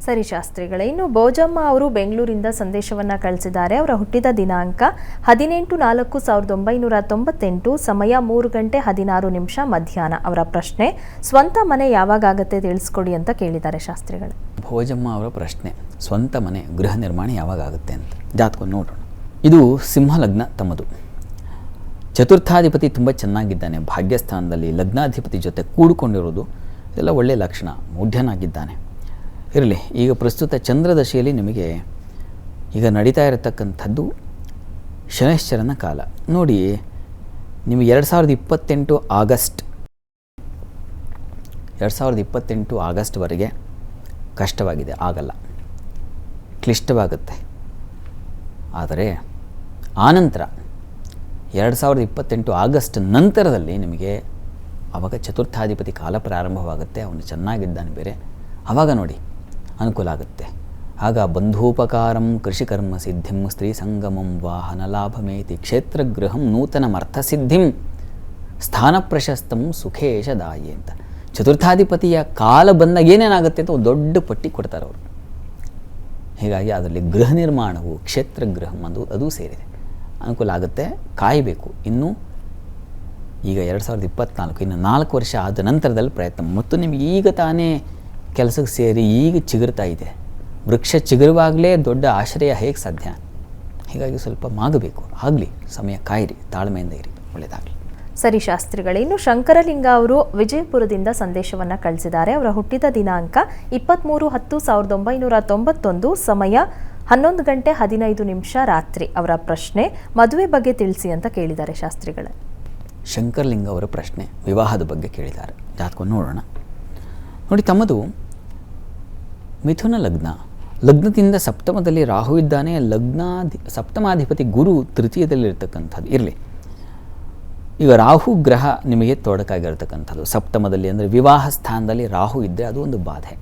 ಸರಿ ಶಾಸ್ತ್ರಿಗಳೇ, ಇನ್ನು ಬೋಜಮ್ಮ ಅವರು ಬೆಂಗಳೂರಿಂದ ಸಂದೇಶವನ್ನು ಕಳಿಸಿದ್ದಾರೆ. ಅವರ ಹುಟ್ಟಿದ ದಿನಾಂಕ 18/4/1998, ಸಮಯ 3:16 ಮಧ್ಯಾಹ್ನ. ಅವರ ಪ್ರಶ್ನೆ, ಸ್ವಂತ ಮನೆ ಯಾವಾಗತ್ತೆ ತಿಳಿಸ್ಕೊಡಿ ಅಂತ ಕೇಳಿದ್ದಾರೆ ಶಾಸ್ತ್ರಿಗಳೇ. ಭೋಜಮ್ಮ ಅವರ ಪ್ರಶ್ನೆ, ಸ್ವಂತ ಮನೆ ಗೃಹ ನಿರ್ಮಾಣ ಯಾವಾಗ ಆಗುತ್ತೆ ಅಂತ ಜಾತಕವನ್ನು ನೋಡೋಣ. ಇದು ಸಿಂಹ ಲಗ್ನ ತಮ್ಮದು. ಚತುರ್ಥಾಧಿಪತಿ ತುಂಬ ಚೆನ್ನಾಗಿದ್ದಾನೆ, ಭಾಗ್ಯಸ್ಥಾನದಲ್ಲಿ ಲಗ್ನಾಧಿಪತಿ ಜೊತೆ ಕೂಡಿಕೊಂಡಿರೋದು ಇದೆಲ್ಲ ಒಳ್ಳೆಯ ಲಕ್ಷಣ. ಮೂಢ್ಯನಾಗಿದ್ದಾನೆ. ಇರಲಿ, ಈಗ ಪ್ರಸ್ತುತ ಚಂದ್ರದಶೆಯಲ್ಲಿ ನಿಮಗೆ ಈಗ ನಡೀತಾ ಇರತಕ್ಕಂಥದ್ದು ಶನೈಶ್ಚರನ ಕಾಲ. ನೋಡಿ, ನಿಮಗೆ 2028 ಆಗಸ್ಟ್ವರೆಗೆ ಕಷ್ಟವಾಗಿದೆ, ಆಗಲ್ಲ, ಕ್ಲಿಷ್ಟವಾಗುತ್ತೆ. ಆದರೆ ಆನಂತರ 2028 ಆಗಸ್ಟ್ ನಂತರದಲ್ಲಿ ನಿಮಗೆ ಆವಾಗ ಚತುರ್ಥಾಧಿಪತಿ ಕಾಲ ಪ್ರಾರಂಭವಾಗುತ್ತೆ. ಅವನು ಚೆನ್ನಾಗಿದ್ದಾನೆ ಬೇರೆ, ಆವಾಗ ನೋಡಿ ಅನುಕೂಲ ಆಗುತ್ತೆ. ಆಗ ಬಂಧೂಪಕಾರಂ ಕೃಷಿಕರ್ಮ ಸಿದ್ಧಿಂ ಸ್ತ್ರೀ ಸಂಗಮಂ ವಾಹನ ಲಾಭಮೇತಿ ಕ್ಷೇತ್ರಗೃಹಂ ನೂತನಮರ್ಥಸಿದ್ಧಿಂ ಸ್ಥಾನ ಪ್ರಶಸ್ತಂ ಸುಖೇಶದಾಯಿ ಅಂತ ಚತುರ್ಥಾಧಿಪತಿಯ ಕಾಲ ಬಂದಾಗ ಏನೇನಾಗುತ್ತೆ ಅಂತ ಒಂದು ದೊಡ್ಡ ಪಟ್ಟಿ ಕೊಡ್ತಾರೆ ಅವರು. ಹೀಗಾಗಿ ಅದರಲ್ಲಿ ಗೃಹ ನಿರ್ಮಾಣವು ಕ್ಷೇತ್ರಗೃಹಂ ಅದು ಸೇರಿದೆ, ಅನುಕೂಲ ಆಗುತ್ತೆ. ಕಾಯಬೇಕು. ಇನ್ನು ಈಗ 2024, ಇನ್ನು 4 ವರ್ಷ ಆದ ನಂತರದಲ್ಲಿ ಪ್ರಯತ್ನ. ಮತ್ತು ನಿಮಗೆ ಈಗ ತಾನೇ ಕೆಲಸಕ್ಕೆ ಸೇರಿ ಈಗ ಚಿಗುರ್ತಾ ಇದೆ. ವೃಕ್ಷ ಚಿಗುರುವಾಗಲೇ ದೊಡ್ಡ ಆಶ್ರಯ ಹೇಗೆ ಸಾಧ್ಯ? ಹೀಗಾಗಿ ಸ್ವಲ್ಪ ಮಾಗಬೇಕು. ಆಗಲಿ, ಸಮಯ ಕಾಯಿರಿ, ತಾಳ್ಮೆಯಿಂದ ಇರಿ, ಒಳ್ಳೆಯದಾಗಲಿ. ಸರಿ ಶಾಸ್ತ್ರಿಗಳೇ, ಇನ್ನು ಶಂಕರಲಿಂಗ ಅವರು ವಿಜಯಪುರದಿಂದ ಸಂದೇಶವನ್ನು ಕಳಿಸಿದ್ದಾರೆ. ಅವರ ಹುಟ್ಟಿದ ದಿನಾಂಕ 23/10/1991, ಸಮಯ 11:15 ರಾತ್ರಿ. ಅವರ ಪ್ರಶ್ನೆ, ಮದುವೆ ಬಗ್ಗೆ ತಿಳಿಸಿ ಅಂತ ಕೇಳಿದ್ದಾರೆ ಶಾಸ್ತ್ರಿಗಳೇ. ಶಂಕರಲಿಂಗ ಅವರ ಪ್ರಶ್ನೆ ವಿವಾಹದ ಬಗ್ಗೆ ಕೇಳಿದ್ದಾರೆ. ಜಾತಕವನ್ನು ನೋಡೋಣ. ನೋಡಿ, ತಮ್ಮದು ಮಿಥುನ ಲಗ್ನ. ಲಗ್ನದಿಂದ ಸಪ್ತಮದಲ್ಲಿ ರಾಹು ಇದ್ದಾನೆ. ಸಪ್ತಮಾಧಿಪತಿ ಗುರು ತೃತೀಯದಲ್ಲಿರ್ತಕ್ಕಂಥದ್ದು. ಇರಲಿ, ಈಗ ರಾಹು ಗ್ರಹ ನಿಮಗೆ ತೊಡಕಾಗಿರ್ತಕ್ಕಂಥದ್ದು ಸಪ್ತಮದಲ್ಲಿ, ಅಂದರೆ ವಿವಾಹ ಸ್ಥಾನದಲ್ಲಿ ರಾಹು ಇದ್ದರೆ ಅದು ಒಂದು ಬಾಧೆ.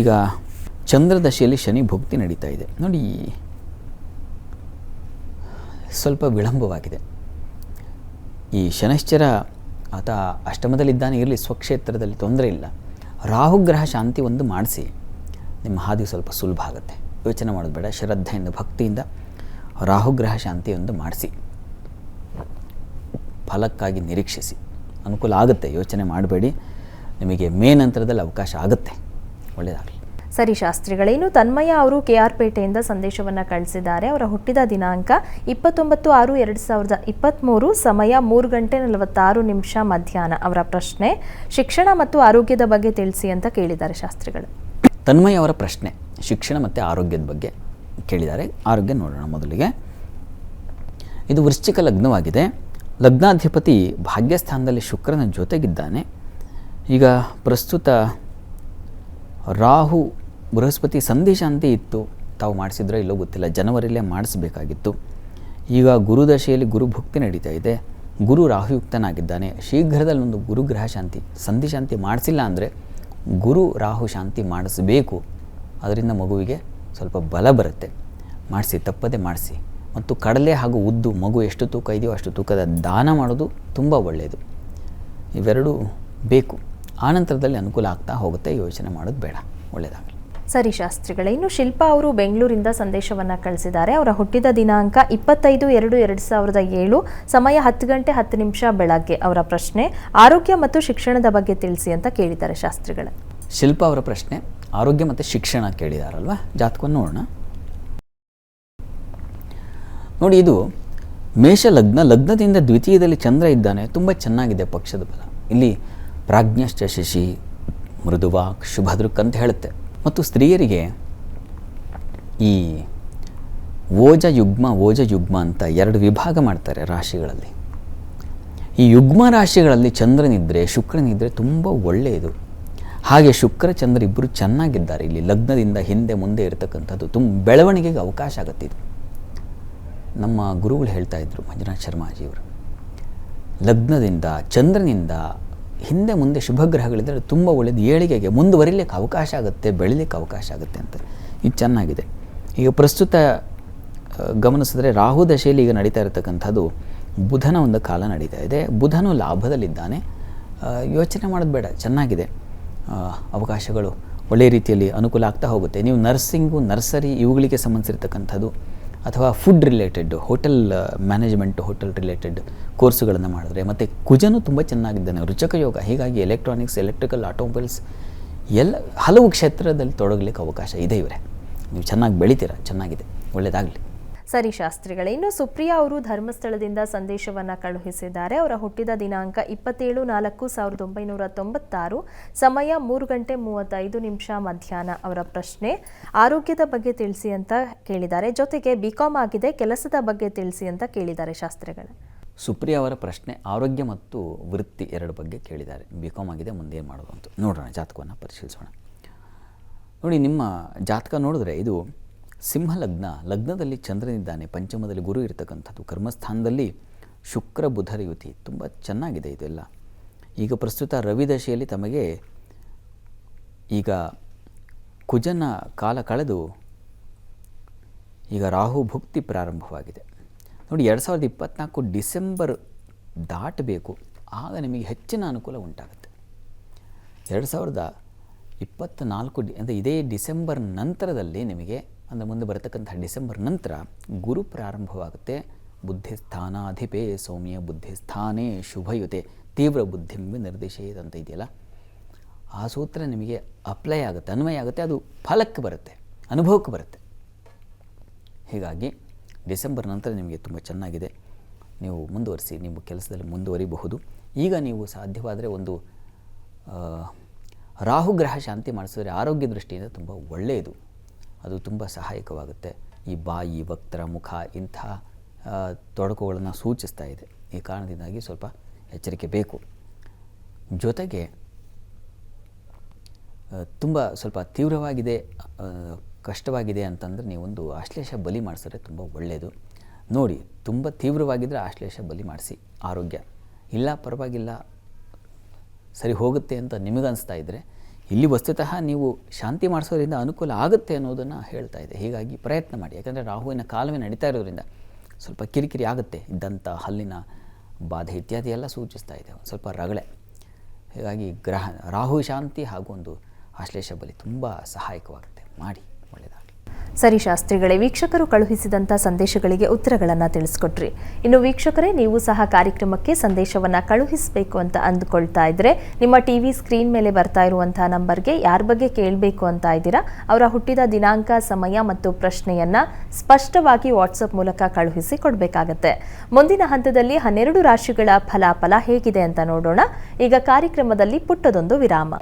ಈಗ ಚಂದ್ರದಶೆಯಲ್ಲಿ ಶನಿ ಭುಕ್ತಿ ನಡೀತಾ ಇದೆ. ನೋಡಿ, ಸ್ವಲ್ಪ ವಿಳಂಬವಾಗಿದೆ. ಈ ಶನೈಶ್ಚರ ಆತ ಅಷ್ಟಮದಲ್ಲಿದ್ದಾನೆ, ಇರಲಿ, ಸ್ವಕ್ಷೇತ್ರದಲ್ಲಿ ತೊಂದರೆ ಇಲ್ಲ. ರಾಹುಗ್ರಹ ಶಾಂತಿ ಒಂದು ಮಾಡಿಸಿ, ನಿಮ್ಮ ಹಾದಿ ಸ್ವಲ್ಪ ಸುಲಭ ಆಗುತ್ತೆ. ಯೋಚನೆ ಮಾಡೋದು ಬೇಡ, ಶ್ರದ್ಧೆಯಿಂದ ಭಕ್ತಿಯಿಂದ ರಾಹುಗ್ರಹ ಶಾಂತಿ ಒಂದು ಮಾಡಿಸಿ, ಫಲಕ್ಕಾಗಿ ನಿರೀಕ್ಷಿಸಿ, ಅನುಕೂಲ ಆಗುತ್ತೆ. ಯೋಚನೆ ಮಾಡಬೇಡಿ, ನಿಮಗೆ ಮೇ ನಂತರದಲ್ಲಿ ಅವಕಾಶ ಆಗುತ್ತೆ. ಒಳ್ಳೆಯದಾಗಲಿ. ಸರಿ ಶಾಸ್ತ್ರಿಗಳೇ, ಇನ್ನು ತನ್ಮಯ ಅವರು KR ಪೇಟೆಯಿಂದ ಸಂದೇಶವನ್ನು ಕಳಿಸಿದ್ದಾರೆ. ಅವರ ಹುಟ್ಟಿದ ದಿನಾಂಕ 29/6/2023, ಸಮಯ 3:46 ಮಧ್ಯಾಹ್ನ. ಅವರ ಪ್ರಶ್ನೆ, ಶಿಕ್ಷಣ ಮತ್ತು ಆರೋಗ್ಯದ ಬಗ್ಗೆ ತಿಳಿಸಿ ಅಂತ ಕೇಳಿದ್ದಾರೆ ಶಾಸ್ತ್ರಿಗಳು. ತನ್ಮಯ ಅವರ ಪ್ರಶ್ನೆ ಶಿಕ್ಷಣ ಮತ್ತು ಆರೋಗ್ಯದ ಬಗ್ಗೆ ಕೇಳಿದ್ದಾರೆ. ಆರೋಗ್ಯ ನೋಡೋಣ ಮೊದಲಿಗೆ. ಇದು ವೃಶ್ಚಿಕ ಲಗ್ನವಾಗಿದೆ. ಲಗ್ನಾಧಿಪತಿ ಭಾಗ್ಯಸ್ಥಾನದಲ್ಲಿ ಶುಕ್ರನ ಜೊತೆಗಿದ್ದಾನೆ. ಈಗ ಪ್ರಸ್ತುತ ರಾಹು ಬೃಹಸ್ಪತಿ ಸಂಧಿ ಶಾಂತಿ ಇತ್ತು, ತಾವು ಮಾಡಿಸಿದ್ರೋ ಇಲ್ಲೋ ಗೊತ್ತಿಲ್ಲ, ಜನವರಿಯಲ್ಲೇ ಮಾಡಿಸಬೇಕಾಗಿತ್ತು. ಈಗ ಗುರುದಶೆಯಲ್ಲಿ ಗುರುಭುಕ್ತಿ ನಡೀತಾ ಇದೆ. ಗುರು ರಾಹುಯುಕ್ತನಾಗಿದ್ದಾನೆ. ಶೀಘ್ರದಲ್ಲಿ ಒಂದು ಗುರುಗ್ರಹ ಶಾಂತಿ, ಸಂಧಿ ಶಾಂತಿ ಮಾಡಿಸಿಲ್ಲ ಅಂದರೆ ಗುರು ರಾಹು ಶಾಂತಿ ಮಾಡಿಸಬೇಕು. ಅದರಿಂದ ಮಗುವಿಗೆ ಸ್ವಲ್ಪ ಬಲ ಬರುತ್ತೆ. ಮಾಡಿಸಿ, ತಪ್ಪದೆ ಮಾಡಿಸಿ. ಮತ್ತು ಕಡಲೆ ಹಾಗೂ ಉದ್ದು, ಮಗು ಎಷ್ಟು ತೂಕ ಇದೆಯೋ ಅಷ್ಟು ತೂಕದ ದಾನ ಮಾಡೋದು ತುಂಬ ಒಳ್ಳೆಯದು. ಇವೆರಡೂ ಬೇಕು. ಆನಂತರದಲ್ಲಿ ಅನುಕೂಲ ಆಗ್ತಾ ಹೋಗುತ್ತೆ. ಯೋಚನೆ ಮಾಡೋದು ಬೇಡ. ಒಳ್ಳೆಯದಾಗಲಿ. ಸರಿ ಶಾಸ್ತ್ರಿಗಳೇ, ಇನ್ನು ಶಿಲ್ಪಾ ಅವರು ಬೆಂಗಳೂರಿಂದ ಸಂದೇಶವನ್ನು ಕಳಿಸಿದ್ದಾರೆ. ಅವರ ಹುಟ್ಟಿದ ದಿನಾಂಕ 25/2/2007, ಸಮಯ 10:10 ಬೆಳಗ್ಗೆ. ಅವರ ಪ್ರಶ್ನೆ, ಆರೋಗ್ಯ ಮತ್ತು ಶಿಕ್ಷಣದ ಬಗ್ಗೆ ತಿಳಿಸಿ ಅಂತ ಕೇಳಿದ್ದಾರೆ ಶಾಸ್ತ್ರಿಗಳೇ. ಶಿಲ್ಪಾ ಅವರ ಪ್ರಶ್ನೆ ಆರೋಗ್ಯ ಮತ್ತು ಶಿಕ್ಷಣ ಕೇಳಿದಾರಲ್ವ. ಜಾತಕವನ್ನು ನೋಡೋಣ. ನೋಡಿ, ಇದು ಮೇಷ ಲಗ್ನ. ಲಗ್ನದಿಂದ ದ್ವಿತೀಯದಲ್ಲಿ ಚಂದ್ರ ಇದ್ದಾನೆ. ತುಂಬ ಚೆನ್ನಾಗಿದೆ ಪಕ್ಷದ ಬಲ. ಇಲ್ಲಿ ಪ್ರಾಜ್ಞಶ್ಚ ಶಶಿ ಮೃದುವಾಕ್ ಶುಭದೃಕ್ ಅಂತ ಹೇಳುತ್ತೆ. ಮತ್ತು ಸ್ತ್ರೀಯರಿಗೆ ಈ ಓಜ ಯುಗ್ಮ ಅಂತ 2 ವಿಭಾಗ ಮಾಡ್ತಾರೆ ರಾಶಿಗಳಲ್ಲಿ. ಈ ಯುಗ್ಮ ರಾಶಿಗಳಲ್ಲಿ ಚಂದ್ರನಿದ್ದರೆ ಶುಕ್ರನಿದ್ದರೆ ತುಂಬ ಒಳ್ಳೆಯದು. ಹಾಗೆ ಶುಕ್ರ ಚಂದ್ರ ಇಬ್ಬರು ಚೆನ್ನಾಗಿದ್ದಾರೆ. ಇಲ್ಲಿ ಲಗ್ನದಿಂದ ಹಿಂದೆ ಮುಂದೆ ಇರತಕ್ಕಂಥದ್ದು ತುಂಬ ಬೆಳವಣಿಗೆಗೆ ಅವಕಾಶ ಆಗುತ್ತೆ. ಇದು ನಮ್ಮ ಗುರುಗಳು ಹೇಳ್ತಾ ಇದ್ರು, ಮಂಜುನಾಥ್ ಶರ್ಮಾಜಿಯವರು. ಲಗ್ನದಿಂದ ಚಂದ್ರನಿಂದ ಹಿಂದೆ ಮುಂದೆ ಶುಭಗ್ರಹಗಳಿದ್ದರೆ ತುಂಬ ಒಳ್ಳೆಯದು. ಏಳಿಗೆಗೆ ಮುಂದುವರಿಲಿಕ್ಕೆ ಅವಕಾಶ ಆಗುತ್ತೆ, ಬೆಳಿಲಿಕ್ಕೆ ಅವಕಾಶ ಆಗುತ್ತೆ ಅಂತ. ಇದು ಚೆನ್ನಾಗಿದೆ. ಈಗ ಪ್ರಸ್ತುತ ಗಮನಿಸಿದ್ರೆ ರಾಹು ದಶೆಯಲ್ಲಿ ಈಗ ನಡೀತಾ ಇರತಕ್ಕಂಥದ್ದು ಬುಧನ ಒಂದು ಕಾಲ ನಡೀತಾ ಇದೆ. ಬುಧನು ಲಾಭದಲ್ಲಿದ್ದಾನೆ. ಯೋಚನೆ ಮಾಡೋದು ಬೇಡ, ಚೆನ್ನಾಗಿದೆ. ಅವಕಾಶಗಳು ಒಳ್ಳೆಯ ರೀತಿಯಲ್ಲಿ ಅನುಕೂಲ ಆಗ್ತಾ ಹೋಗುತ್ತೆ. ನೀವು ನರ್ಸಿಂಗು, ನರ್ಸರಿ ಇವುಗಳಿಗೆ ಸಂಬಂಧಿಸಿರ್ತಕ್ಕಂಥದ್ದು ಅಥವಾ food related, hotel management, hotel related ಕೋರ್ಸುಗಳನ್ನು ಮಾಡಿದ್ರೆ, ಮತ್ತು ಕುಜನೂ ತುಂಬ ಚೆನ್ನಾಗಿದ್ದಾನೆ, ರುಚಕ ಯೋಗ. ಹೀಗಾಗಿ ಎಲೆಕ್ಟ್ರಾನಿಕ್ಸ್, ಎಲೆಕ್ಟ್ರಿಕಲ್, ಆಟೋಮೊಬೈಲ್ಸ್ ಎಲ್ಲ ಹಲವು ಕ್ಷೇತ್ರದಲ್ಲಿ ತೊಡಗಲಿಕ್ಕೆ ಅವಕಾಶ ಇದೆ. ಇವರೇ ನೀವು ಚೆನ್ನಾಗಿ ಬೆಳಿತೀರಾ, ಚೆನ್ನಾಗಿದೆ, ಒಳ್ಳೆಯದಾಗಲಿ. ಸರಿ ಶಾಸ್ತ್ರಿಗಳೇ, ಇನ್ನು ಸುಪ್ರಿಯಾ ಅವರು ಧರ್ಮಸ್ಥಳದಿಂದ ಸಂದೇಶವನ್ನು ಕಳುಹಿಸಿದ್ದಾರೆ. ಅವರ ಹುಟ್ಟಿದ ದಿನಾಂಕ 27/4/1996, ಸಮಯ 3:35 ಮಧ್ಯಾಹ್ನ. ಅವರ ಪ್ರಶ್ನೆ ಆರೋಗ್ಯದ ಬಗ್ಗೆ ತಿಳಿಸಿ ಅಂತ ಕೇಳಿದ್ದಾರೆ. ಜೊತೆಗೆ BCom ಆಗಿದೆ, ಕೆಲಸದ ಬಗ್ಗೆ ತಿಳಿಸಿ ಅಂತ ಕೇಳಿದ್ದಾರೆ ಶಾಸ್ತ್ರಿಗಳೇ. ಸುಪ್ರಿಯಾ ಅವರ ಪ್ರಶ್ನೆ ಆರೋಗ್ಯ ಮತ್ತು ವೃತ್ತಿ ಎರಡು ಬಗ್ಗೆ ಕೇಳಿದ್ದಾರೆ. BCom ಆಗಿದೆ, ಮುಂದೆ ಏನು ಮಾಡೋದು ಅಂತ ನೋಡೋಣ, ಜಾತಕವನ್ನು ಪರಿಶೀಲಿಸೋಣ. ನೋಡಿ, ನಿಮ್ಮ ಜಾತಕ ನೋಡಿದ್ರೆ ಇದು ಸಿಂಹ ಲಗ್ನ, ಲಗ್ನದಲ್ಲಿ ಚಂದ್ರನಿದ್ದಾನೆ, ಪಂಚಮದಲ್ಲಿ ಗುರು ಇರತಕ್ಕಂಥದ್ದು, ಕರ್ಮಸ್ಥಾನದಲ್ಲಿ ಶುಕ್ರ ಬುಧರ ಯುತಿ, ತುಂಬ ಚೆನ್ನಾಗಿದೆ ಇದೆಲ್ಲ. ಈಗ ಪ್ರಸ್ತುತ ರವಿ ದಶೆಯಲ್ಲಿ ತಮಗೆ ಈಗ ಕುಜನ ಕಾಲ ಕಳೆದು ಈಗ ರಾಹು ಭುಕ್ತಿ ಪ್ರಾರಂಭವಾಗಿದೆ. ನೋಡಿ, 2024 ಡಿಸೆಂಬರ್ ದಾಟಬೇಕು, ಆಗ ನಿಮಗೆ ಹೆಚ್ಚಿನ ಅನುಕೂಲ ಉಂಟಾಗುತ್ತೆ. 2024 ಅಂದರೆ ಇದೇ ಡಿಸೆಂಬರ್ ನಂತರದಲ್ಲಿ ನಿಮಗೆ, ಅಂದರೆ ಮುಂದೆ ಬರತಕ್ಕಂಥ ಡಿಸೆಂಬರ್ ನಂತರ ಗುರು ಪ್ರಾರಂಭವಾಗುತ್ತೆ. ಬುದ್ಧಿಸ್ಥಾನಾಧಿಪೇ ಸೌಮ್ಯ ಬುದ್ಧಿಸ್ಥಾನೇ ಶುಭಯುತೆ ತೀವ್ರ ಬುದ್ಧಿಂಬ ನಿರ್ದೇಶಿತ ಅಂತ ಇದೆಯಲ್ಲ, ಆ ಸೂತ್ರ ನಿಮಗೆ ಅಪ್ಲೈ ಆಗುತ್ತೆ, ಅನ್ವಯ ಆಗುತ್ತೆ, ಅದು ಫಲಕ್ಕೆ ಬರುತ್ತೆ, ಅನುಭವಕ್ಕೆ ಬರುತ್ತೆ. ಹೀಗಾಗಿ ಡಿಸೆಂಬರ್ ನಂತರ ನಿಮಗೆ ತುಂಬ ಚೆನ್ನಾಗಿದೆ, ನೀವು ಮುಂದುವರಿಸಿ, ನೀವು ಕೆಲಸದಲ್ಲಿ ಮುಂದುವರಿಬಹುದು. ಈಗ ನೀವು ಸಾಧ್ಯವಾದರೆ ಒಂದು ರಾಹುಗ್ರಹ ಶಾಂತಿ ಮಾಡಿಸಿದ್ರೆ ಆರೋಗ್ಯ ದೃಷ್ಟಿಯಿಂದ ತುಂಬ ಒಳ್ಳೆಯದು, ಅದು ತುಂಬ ಸಹಾಯಕವಾಗುತ್ತೆ. ಈ ಬಾಯಿ, ವಕ್ರ, ಮುಖ ಇಂಥ ತೊಡಕುಗಳನ್ನು ಸೂಚಿಸ್ತಾ ಇದೆ. ಈ ಕಾರಣದಿಂದಾಗಿ ಸ್ವಲ್ಪ ಎಚ್ಚರಿಕೆ ಬೇಕು. ಜೊತೆಗೆ ತುಂಬ ಸ್ವಲ್ಪ ತೀವ್ರವಾಗಿದೆ, ಕಷ್ಟವಾಗಿದೆ ಅಂತಂದರೆ ನೀವೊಂದು ಆಶ್ಲೇಷ ಬಲಿ ಮಾಡಿಸಿದ್ರೆ ತುಂಬ ಒಳ್ಳೆಯದು. ನೋಡಿ, ತುಂಬ ತೀವ್ರವಾಗಿದ್ದರೆ ಆಶ್ಲೇಷ ಬಲಿ ಮಾಡಿಸಿ, ಆರೋಗ್ಯ ಇಲ್ಲ ಪರವಾಗಿಲ್ಲ ಸರಿ ಹೋಗುತ್ತೆ ಅಂತ ನಿಮಗನ್ನಿಸ್ತಾ ಇದ್ದರೆ, ಇಲ್ಲಿ ವಸ್ತುತಃ ನೀವು ಶಾಂತಿ ಮಾಡಿಸೋದ್ರಿಂದ ಅನುಕೂಲ ಆಗುತ್ತೆ ಅನ್ನೋದನ್ನು ಹೇಳ್ತಾ ಇದೆ. ಹೀಗಾಗಿ ಪ್ರಯತ್ನ ಮಾಡಿ, ಯಾಕಂದರೆ ರಾಹುವಿನ ಕಾಲವೇ ನಡೀತಾ ಇರೋದ್ರಿಂದ ಸ್ವಲ್ಪ ಕಿರಿಕಿರಿ ಆಗುತ್ತೆ, ಇದ್ದಂಥ ಹಲ್ಲಿನ ಬಾಧೆ ಇತ್ಯಾದಿ ಎಲ್ಲ ಸೂಚಿಸ್ತಾ ಇದೆ, ಒಂದು ಸ್ವಲ್ಪ ರಗಳೆ. ಹೀಗಾಗಿ ರಾಹು ಶಾಂತಿ ಹಾಗೂ ಒಂದು ಆಶ್ಲೇಷ ಬಲಿ ತುಂಬ ಸಹಾಯಕವಾಗುತ್ತೆ, ಮಾಡಿ, ಒಳ್ಳೆಯದಾಗಲಿ. ಸರಿ ಶಾಸ್ತ್ರಿಗಳೇ, ವೀಕ್ಷಕರು ಕಳುಹಿಸಿದಂಥ ಸಂದೇಶಗಳಿಗೆ ಉತ್ತರಗಳನ್ನು ತಿಳಿಸ್ಕೊಟ್ರಿ. ಇನ್ನು ವೀಕ್ಷಕರೇ, ನೀವು ಸಹ ಕಾರ್ಯಕ್ರಮಕ್ಕೆ ಸಂದೇಶವನ್ನು ಕಳುಹಿಸಬೇಕು ಅಂತ ಅಂದುಕೊಳ್ತಾ ಇದ್ದರೆ, ನಿಮ್ಮ TV ಸ್ಕ್ರೀನ್ ಮೇಲೆ ಬರ್ತಾ ಇರುವಂಥ ನಂಬರ್ಗೆ ಯಾರ ಬಗ್ಗೆ ಕೇಳಬೇಕು ಅಂತ ಇದ್ದೀರಾ ಅವರ ಹುಟ್ಟಿದ ದಿನಾಂಕ, ಸಮಯ ಮತ್ತು ಪ್ರಶ್ನೆಯನ್ನು ಸ್ಪಷ್ಟವಾಗಿ ವಾಟ್ಸಪ್ ಮೂಲಕ ಕಳುಹಿಸಿ ಕೊಡಬೇಕಾಗತ್ತೆ. ಮುಂದಿನ ಹಂತದಲ್ಲಿ 12 ರಾಶಿಗಳ ಫಲಾಫಲ ಹೇಗಿದೆ ಅಂತ ನೋಡೋಣ. ಈಗ ಕಾರ್ಯಕ್ರಮದಲ್ಲಿ ಪುಟ್ಟದೊಂದು ವಿರಾಮ.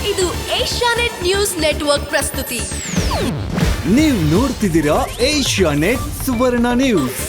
ಇದು ಏಷ್ಯಾನೆಟ್ ನ್ಯೂಸ್ ನೆಟ್ವರ್ಕ್ ಪ್ರಸ್ತುತಿ. ನೀವು ನೋಡ್ತಿದ್ದೀರಾ ಏಷ್ಯಾನೆಟ್ ಸುವರ್ಣ ನ್ಯೂಸ್.